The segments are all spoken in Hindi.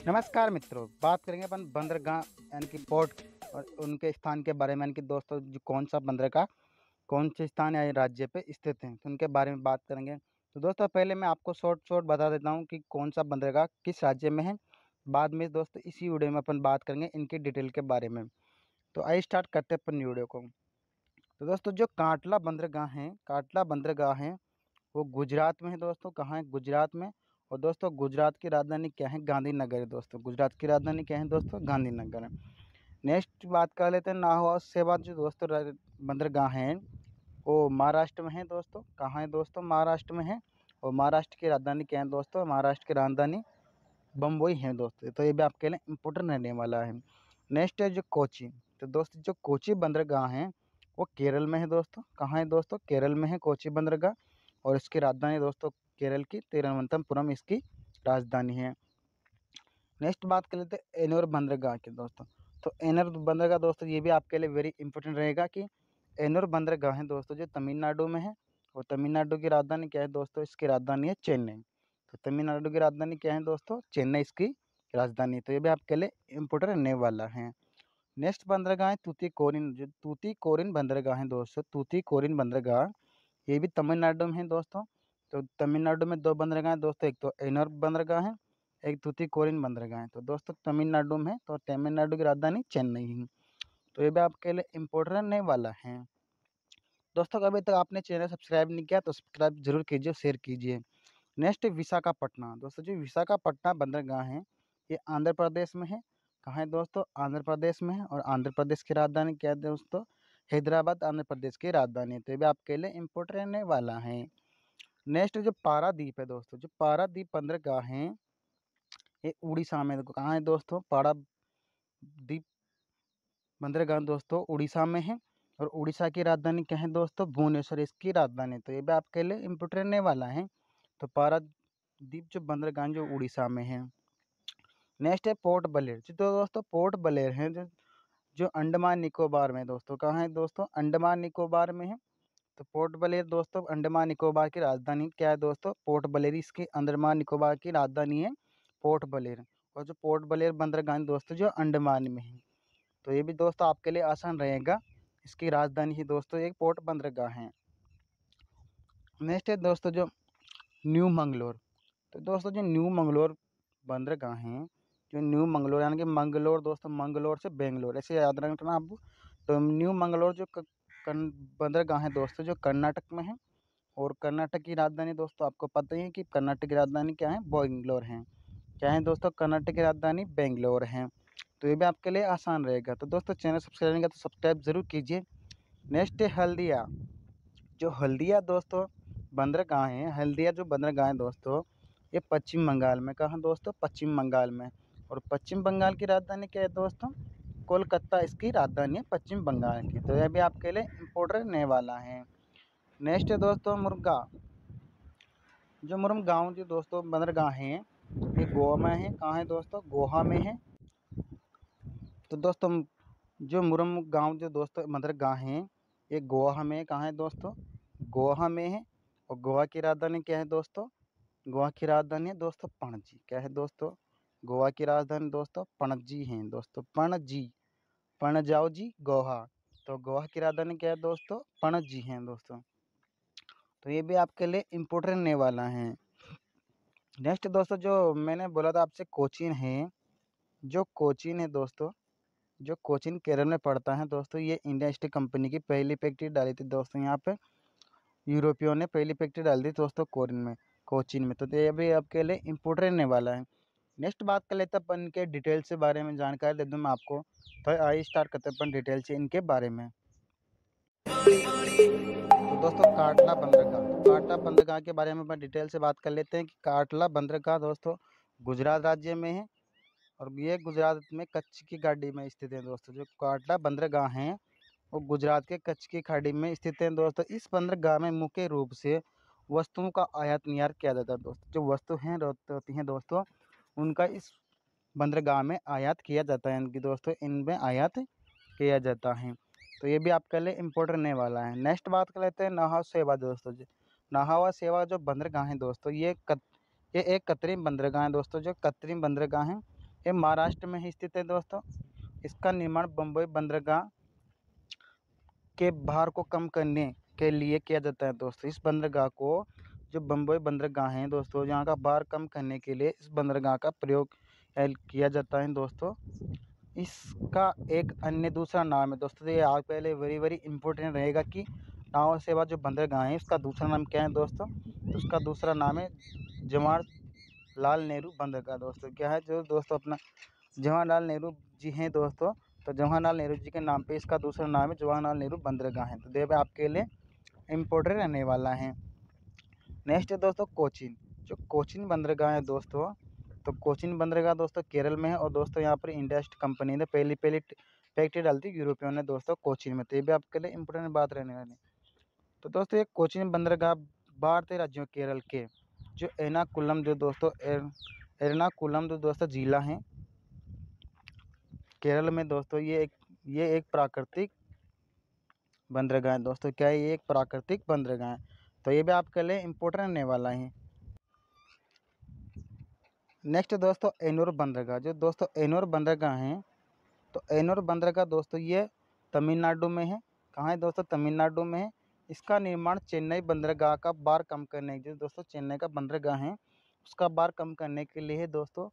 नमस्कार मित्रों, बात करेंगे अपन बंदरगाह यानी कि पोर्ट और उनके स्थान के बारे में। यानी कि दोस्तों, जो कौन सा बंदरगाह कौन से स्थान या राज्य पे स्थित हैं, तो उनके बारे में बात करेंगे। तो दोस्तों, पहले मैं आपको शॉर्ट बता देता हूँ कि कौन सा बंदरगाह किस राज्य में है। बाद में दोस्तों इसी वीडियो में अपन बात करेंगे इनकी डिटेल के बारे में। तो आइए स्टार्ट करते हैं अपन वीडियो को। तो दोस्तों, जो काटला बंदरगाह है वो गुजरात में है। दोस्तों कहाँ है? गुजरात में। और दोस्तों, गुजरात की राजधानी क्या है? गांधीनगर है। दोस्तों, गुजरात की राजधानी क्या है? दोस्तों, गांधीनगर है। नेक्स्ट बात कर लेते हैं नाहवा सेवा। जो दोस्तों बंदरगाह हैं वो महाराष्ट्र में है। दोस्तों कहाँ है? दोस्तों, महाराष्ट्र में है। और महाराष्ट्र की राजधानी क्या है? दोस्तों, महाराष्ट्र की राजधानी बम्बई है। दोस्तों, तो ये भी आपके लिए इम्पोर्टेंट रहने वाला है। नेक्स्ट है जो कोची। तो दोस्तों, जो कोची बंदरगाह है वो केरल में है। दोस्तों कहाँ है? दोस्तों, केरल में है कोची बंदरगाह। और इसकी राजधानी दोस्तों केरल की तिरुवनंतपुरम इसकी राजधानी है। नेक्स्ट बात कर लेते हैं एनोर बंदरगाह की। दोस्तों, तो एनोर बंदरगाह दोस्तों ये भी आपके लिए वेरी इंपॉर्टेंट रहेगा कि एनोर बंदरगाह है दोस्तों जो तमिलनाडु में है। और तमिलनाडु की राजधानी क्या है? दोस्तों, इसकी राजधानी है चेन्नई। तो तमिलनाडु की राजधानी क्या है? दोस्तों, चेन्नई इसकी राजधानी। तो ये भी आपके लिए इम्पोर्टेंट रहने वाला है। नेक्स्ट बंदरगाह है तूतीकोरिन। जो तूतीकोरिन बंदरगाह है दोस्तों, तूतीकोरिन बंदरगाह ये भी तमिलनाडु में है। दोस्तों, तो तमिलनाडु में दो बंदरगाह हैं दोस्तों, एक तो एनोर बंदरगाह है, एक तूतीकोरिन बंदरगाह है। तो दोस्तों तमिलनाडु में है, तो तमिलनाडु की राजधानी चेन्नई है। तो ये भी आपके लिए इम्पोर्टेंट रहने वाला है। दोस्तों, अभी तक आपने चैनल सब्सक्राइब नहीं किया तो सब्सक्राइब जरूर कीजिए, शेयर कीजिए। नेक्स्ट विशाखापट्टनम। दोस्तों, जो विशाखापट्टनम बंदरगाह है ये आंध्र प्रदेश में है। कहाँ है? दोस्तों, आंध्र प्रदेश में है। और आंध्र प्रदेश की राजधानी क्या है? दोस्तों, हैदराबाद आंध्र प्रदेश की राजधानी है। तो ये भी आपके लिए इम्पोर्टेंट रहने वाला है। नेक्स्ट जो पारादीप है दोस्तों, जो पारादीप बंदरगाह है ये उड़ीसा में। देखो कहाँ है? दोस्तों, पारादीप बंदरगाह दोस्तों उड़ीसा में है। और उड़ीसा की राजधानी क्या है? दोस्तों, भुवनेश्वर इसकी राजधानी। तो ये भी आपके लिए इम्पोर्टेंट रहने वाला है। तो पारादीप जो बंदरगाह जो उड़ीसा में है। नेक्स्ट है पोर्ट ब्लेयर। जो दोस्तों पोर्ट ब्लेयर है जो जो अंडमान निकोबार में है। दोस्तों कहाँ है? दोस्तों, अंडमान निकोबार में है। तो पोर्ट ब्लेयर दोस्तों अंडमान निकोबार की राजधानी क्या है? दोस्तों, पोर्ट ब्लेयर इसकी अंडमान निकोबार की राजधानी है, पोर्ट ब्लेयर। और जो पोर्ट ब्लेयर बंदरगाह है दोस्तों जो अंडमान में है। तो ये भी दोस्तों आपके लिए आसान रहेगा। इसकी राजधानी ही दोस्तों एक पोर्ट बंदरगाह है। नेक्स्ट है दोस्तों जो न्यू मंगलोर। तो दोस्तों जो न्यू मंगलोर बंदरगाह हैं, जो न्यू मंगलोर यानी कि मंगलोर दोस्तों, मंगलोर से बेंगलोर ऐसे याद रखना आप। तो न्यू मंगलोर जो बंदरगाह है दोस्तों जो कर्नाटक में है। और कर्नाटक की राजधानी दोस्तों आपको पता ही है कि कर्नाटक की राजधानी क्या है? बेंगलोर है। क्या है दोस्तों? कर्नाटक की राजधानी बेंगलोर है। तो ये भी आपके लिए आसान रहेगा। तो दोस्तों, चैनल सब्सक्राइब नहीं किया तो सब्सक्राइब जरूर कीजिए। नेक्स्ट है हल्दिया। जो हल्दिया दोस्तों बंदरगाह है, हल्दिया जो बंदरगाह है दोस्तों ये पश्चिम बंगाल में। कहाँ दोस्तों? पश्चिम बंगाल में। और पश्चिम बंगाल की राजधानी क्या है? दोस्तों, कोलकाता इसकी राजधानी है पश्चिम बंगाल की। तो यह भी आपके लिए इम्पोर्टेंट रहने वाला है। नेक्स्ट है दोस्तों मुर्गा। जो मुरम जो दोस्तों बंदरगाह हैं ये गोवा में है। कहाँ है दोस्तों? गोवा में है। तो दोस्तों, जो मुरम जो दोस्तों बंदरगाह हैं ये गोवा में है। कहाँ है दोस्तों? गोवा में है। और गोवा की राजधानी क्या है दोस्तों? गोवा की राजधानी है दोस्तों पणजी। क्या है दोस्तों? गोवा की राजधानी दोस्तों पणजी है। दोस्तों पणजी, पणजाओ जी गोवा। तो गोवा की राजधानी क्या है दोस्तों? पणजी है दोस्तों। तो ये भी आपके लिए इम्पोर्टेंट रहने वाला है। नेक्स्ट दोस्तों, जो मैंने बोला था आपसे कोचीन है। जो कोचीन है दोस्तों, जो कोचीन केरल में पड़ता है दोस्तों, ये इंडिया ईस्ट कंपनी की पहली फैक्ट्री डाली थी दोस्तों यहाँ पे। यूरोपियों ने पहली फैक्ट्री डाल दी दोस्तों कोचीन में। तो ये भी आपके लिए इम्पोर्टेंट रहने वाला है। नेक्स्ट बात कर लेते हैं अपन के डिटेल से बारे में जानकारी दे दूँ मैं आपको। तो आइए स्टार्ट करते हैं अपन डिटेल से इनके बारे में। तो दोस्तों काटला बंदरगाह के बारे में अपन डिटेल से बात कर लेते हैं कि काटला बंदरगाह दोस्तों गुजरात राज्य में है। और ये गुजरात में कच्छ की घाटी में स्थित है। दोस्तों, जो काटला बंदरगाह है वो गुजरात के कच्छ की खाड़ी में स्थित है। दोस्तों, इस बंदरगाह में मुख्य रूप से वस्तुओं का आयात निर्यात किया जाता है। दोस्तों, जो वस्तु हैं होती हैं दोस्तों उनका इस बंदरगाह में आयात किया जाता है। इनकी दोस्तों इनमें आयात किया जाता है। तो ये भी आपके लिए इम्पोर्टेंट रहने वाला है। नेक्स्ट बात कर लेते हैं नाहवा सेवा। दोस्तों, नाहवा सेवा जो बंदरगाह है दोस्तों ये एक कृत्रिम बंदरगाह है। दोस्तों, जो कृत्रिम बंदरगाह है ये महाराष्ट्र में ही स्थित है दोस्तों। इसका निर्माण बम्बई बंदरगाह के भार को कम करने के लिए किया जाता है दोस्तों। इस बंदरगाह को जो बम्बई बंदरगाह है दोस्तों, यहाँ का भार कम करने के लिए इस बंदरगाह का प्रयोग किया जाता है दोस्तों। इसका एक अन्य दूसरा नाम है दोस्तों, ये आप पहले वेरी वेरी इंपॉर्टेंट रहेगा कि नाव सेवा जो बंदरगाह है उसका दूसरा नाम क्या है दोस्तों। तो उसका दूसरा नाम है जवाहरलाल नेहरू बंदरगाह दोस्तों। क्या है जो दोस्तों अपना जवाहरलाल नेहरू जी हैं दोस्तों, तो जवाहरलाल नेहरू जी के नाम पे इसका दूसरा नाम है जवाहरलाल नेहरू बंदरगाह है। तो देव आपके लिए इम्पोर्टेंट रहने वाला है। नेक्स्ट है दोस्तों कोचीन। जो कोचीन बंदरगाह है दोस्तों, तो कोचीन बंदरगाह दोस्तों केरल में है। और दोस्तों यहाँ पर इंडिया ईस्ट कंपनी ने पहली फैक्ट्री डाली थी यूरोपियों ने दोस्तों कोचीन में। तो ये भी आपके लिए इंपॉर्टेंट बात रहने वाली है। तो दोस्तों ये कोचीन बंदरगाह भारतीय राज्यों केरल के जो एर्नाकुलम जो दोस्तों एर्नाकुलम जो दोस्तों जिला है केरल में दोस्तों, ये एक प्राकृतिक बंदरगाह है दोस्तों। क्या है, ये एक प्राकृतिक बंदरगाह है। तो ये भी आपके लिए इम्पोर्टेंट रहने वाला है। नेक्स्ट दोस्तों एनोर बंदरगाह। जो दोस्तों एनोर बंदरगाह है, तो एनोर बंदरगाह दोस्तों ये तमिलनाडु में है। कहाँ है दोस्तों, तमिलनाडु में है। इसका निर्माण चेन्नई बंदरगाह का भार कम करने के लिए दोस्तों, चेन्नई का बंदरगाह है उसका भार कम करने के लिए दोस्तों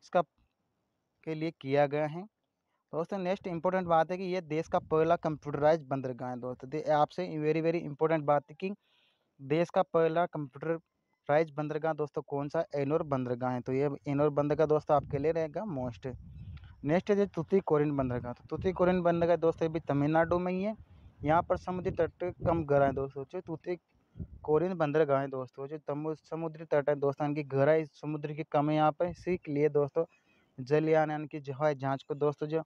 इसका के लिए किया गया है दोस्तों। नेक्स्ट इंपॉर्टेंट बात है कि ये देश का पहला कंप्यूटराइज बंदरगाह है दोस्तों। आपसे वेरी वेरी इंपॉर्टेंट बात है कि देश का पहला कंप्यूटराइज बंदरगाह दोस्तों कौन सा, एनोर बंदरगाह है। तो ये एनोर बंदरगाह दोस्तों आपके लिए रहेगा मोस्ट। नेक्स्ट है तुतीकोरिन बंदरगाह। तो तुतीकोरिन बंदरगाह दोस्तों ये भी तमिलनाडु में ही है। यहाँ पर समुद्री तट कम गहरा है दोस्तों। जो तुतीकोरिन बंदरगाह है दोस्तों, जो समुद्री तट है दोस्तों, इनकी गहराई समुद्र की कम है यहाँ पर। इसी के लिए दोस्तों जलयान यानी कि हवाई जहाज को दोस्तों जो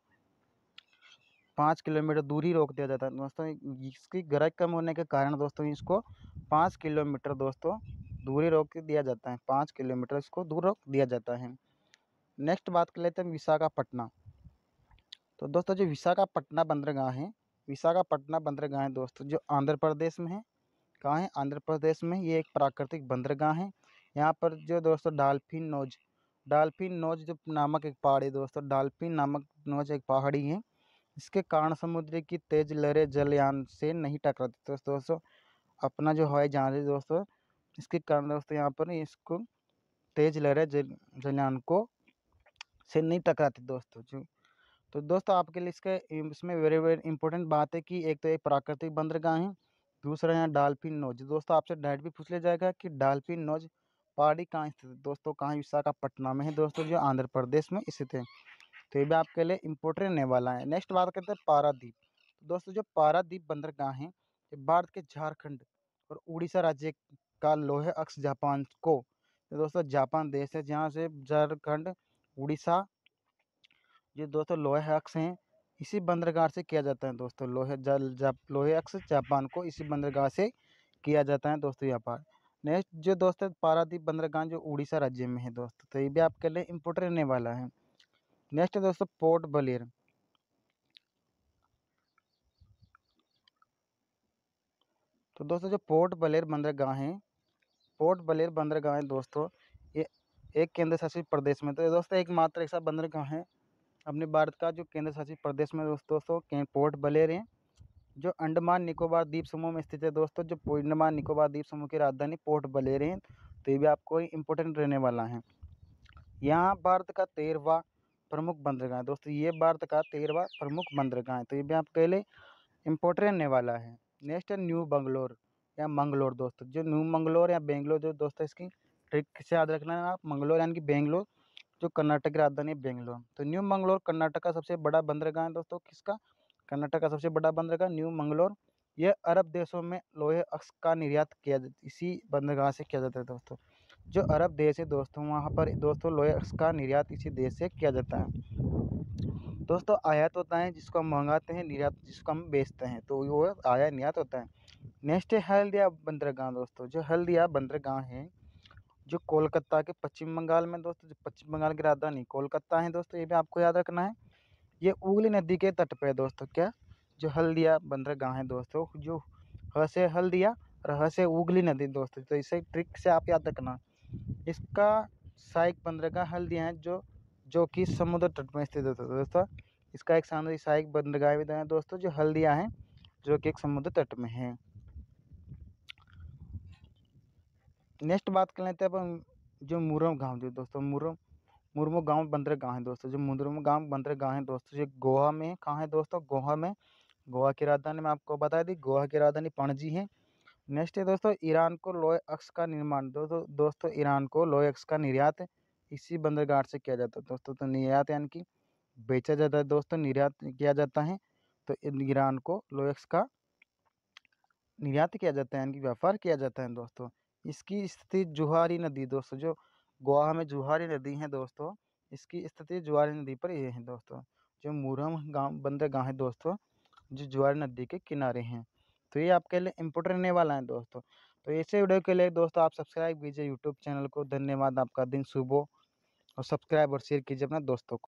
5 किलोमीटर दूर ही रोक दिया जाता है दोस्तों। इसकी गहराई कम होने के कारण दोस्तों इसको 5 किलोमीटर दोस्तों दूरी रोक दिया जाता है। 5 किलोमीटर इसको दूर रोक दिया जाता है। नेक्स्ट बात कर लेते हैं विशाखापट्टनम। तो दोस्तों जो विशाखापट्टनम बंदरगाह है, विशाखापट्टनम बंदरगाह है दोस्तों जो आंध्र प्रदेश में है। कहाँ है, आंध्र प्रदेश में। ये एक प्राकृतिक बंदरगाह है। यहाँ पर जो दोस्तों डाल्फिन नोज जो नामक एक पहाड़ी दोस्तों, डाल्फिन नामक नोज एक पहाड़ी है। इसके कारण समुद्र की तेज लहरें जलयान से नहीं टकराती। तो दोस्तों अपना जो हवाई जहाज है दोस्तों, इसके कारण दोस्तों यहाँ पर इसको तेज लहरें जलयान को से नहीं टकराती दोस्तों जो। तो दोस्तों आपके लिए इसमें वेरी वेरी इंपॉर्टेंट बात है कि एक तो एक प्राकृतिक बंदरगाह है, दूसरा यहाँ डाल्फिन नोज। दोस्तों आपसे डायरेक्ट भी पूछ लिया जाएगा कि डाल्फिन नोज पहाड़ी कहाँ स्थित है दोस्तों, कहाँ, विशाखापट्टनम में है दोस्तों जो आंध्र प्रदेश में स्थित है। तो ये भी आपके लिए इम्पोर्टेंट रहने वाला है। नेक्स्ट बात करते हैं पारादीप। तो दोस्तों जो पारादीप बंदरगाह है ये भारत के झारखंड और उड़ीसा राज्य का लोहे अक्ष जापान को, तो दोस्तों जापान देश है जहाँ से झारखंड उड़ीसा ये दोस्तों लोहे अक्ष हैं, इसी बंदरगाह से किया जाता है दोस्तों। लोहे अक्ष जापान को इसी बंदरगाह से किया जाता है दोस्तों यहाँ पर। नेक्स्ट जो दोस्तों पारादीप बंदरगाह जो उड़ीसा राज्य में है दोस्तों, तो ये भी आपके लिए इम्पोर्टेंट रहने वाला है। नेक्स्ट है दोस्तों पोर्ट ब्लेयर। तो दोस्तों जो पोर्ट ब्लेयर बंदरगाह है दोस्तों, ये एक केंद्र शासित प्रदेश में। तो दोस्तों एकमात्र ऐसा बंदरगाह है अपने भारत का जो केंद्र शासित प्रदेश में दोस्तों पोर्ट ब्लेयर है, जो अंडमान निकोबार द्वीप समूह में स्थित है दोस्तों। जो अंडमान निकोबार द्वीप समूह की राजधानी पोर्ट ब्लेयर है। तो ये भी आपको इम्पोर्टेंट रहने वाला है। यहाँ भारत का 13वां प्रमुख बंदरगाह है दोस्तों। ये भारत का 13वां प्रमुख बंदरगाह है। तो ये भी आपके लिए इम्पोर्टेंट रहने वाला है। नेक्स्ट है न्यू बंगलोर या मंगलोर दोस्तों। जो न्यू मंगलोर या बेंगलोर जो दोस्तों इसकी ट्रिक से याद रखना है आप, मंगलोर यानी कि बेंगलोर जो कर्नाटक की राजधानी है बेंगलोर। तो न्यू मंगलोर कर्नाटक का सबसे बड़ा बंदरगाह है दोस्तों। किसका, कर्नाटक का सबसे बड़ा बंदरगाह न्यू मंगलोर। यह अरब देशों में लोहे अक्ष का निर्यात इसी बंदरगाह से किया जाता है दोस्तों। जो अरब देश है दोस्तों, वहाँ पर दोस्तों लोहे अक्ष का निर्यात इसी देश से किया जाता है दोस्तों। आयात होता है जिसको हम मंगाते हैं, निर्यात जिसको हम बेचते हैं, तो वो आयात निर्यात होता है। नेक्स्ट है हल्दिया बंदरगाह दोस्तों। जो हल्दिया बंदरगाह है जो कोलकाता के पश्चिम बंगाल में दोस्तों, जो पश्चिम बंगाल की राजधानी कोलकाता है दोस्तों, ये भी आपको याद रखना है। ये हुगली नदी के तट पे है दोस्तों। क्या, जो हल्दिया बंदरगाह है दोस्तों, जो ह से हल्दिया और ह से हुगली नदी दोस्तों। तो इसे ट्रिक से आप याद रखना। इसका सहायक बंदरगाह हल्दिया है जो जो कि समुद्र तट में स्थित होता है दोस्तों। इसका एक सहायक बंदरगाह भी है दोस्तों, जो हल्दिया है, जो कि एक समुद्र तट में है। नेक्स्ट बात कर लेते हैं अपन जो मुरम गाँव, जो दोस्तों मुर्मू गाँव बंदरगाह है दोस्तों। जो मुर्मू गाँव बंदरगाह है दोस्तों, ये गोवा में कहाँ है दोस्तों? गोवा में। गोवा की राजधानी मैं आपको बता दी, गोवा की राजधानी पणजी है। नेक्स्ट है दोस्तों ईरान को लोहे अक्ष का निर्माण। दोस्तों ईरान को लोहे अक्ष का निर्यात इसी बंदरगाह से किया जाता है दोस्तों। तो निर्यात यानी कि बेचा जाता है दोस्तों, निर्यात किया जाता है। तो ईरान को लोहे अक्ष का निर्यात किया जाता है, यानी कि व्यापार किया जाता है दोस्तों। इसकी स्थिति जुहारी नदी दोस्तों, जो गोवा में जुहारी नदी है दोस्तों, इसकी स्थिति जुहारी नदी पर ये है दोस्तों। जो मुरम गाँव बंदरगाह है दोस्तों, जो जुआरी नदी के किनारे हैं। तो ये आपके लिए इम्पोर्टेंट रहने वाला है दोस्तों। तो ऐसे वीडियो के लिए दोस्तों आप सब्सक्राइब कीजिए यूट्यूब चैनल को। धन्यवाद, आपका दिन शुभ हो। और सब्सक्राइब और शेयर कीजिए अपने दोस्तों को।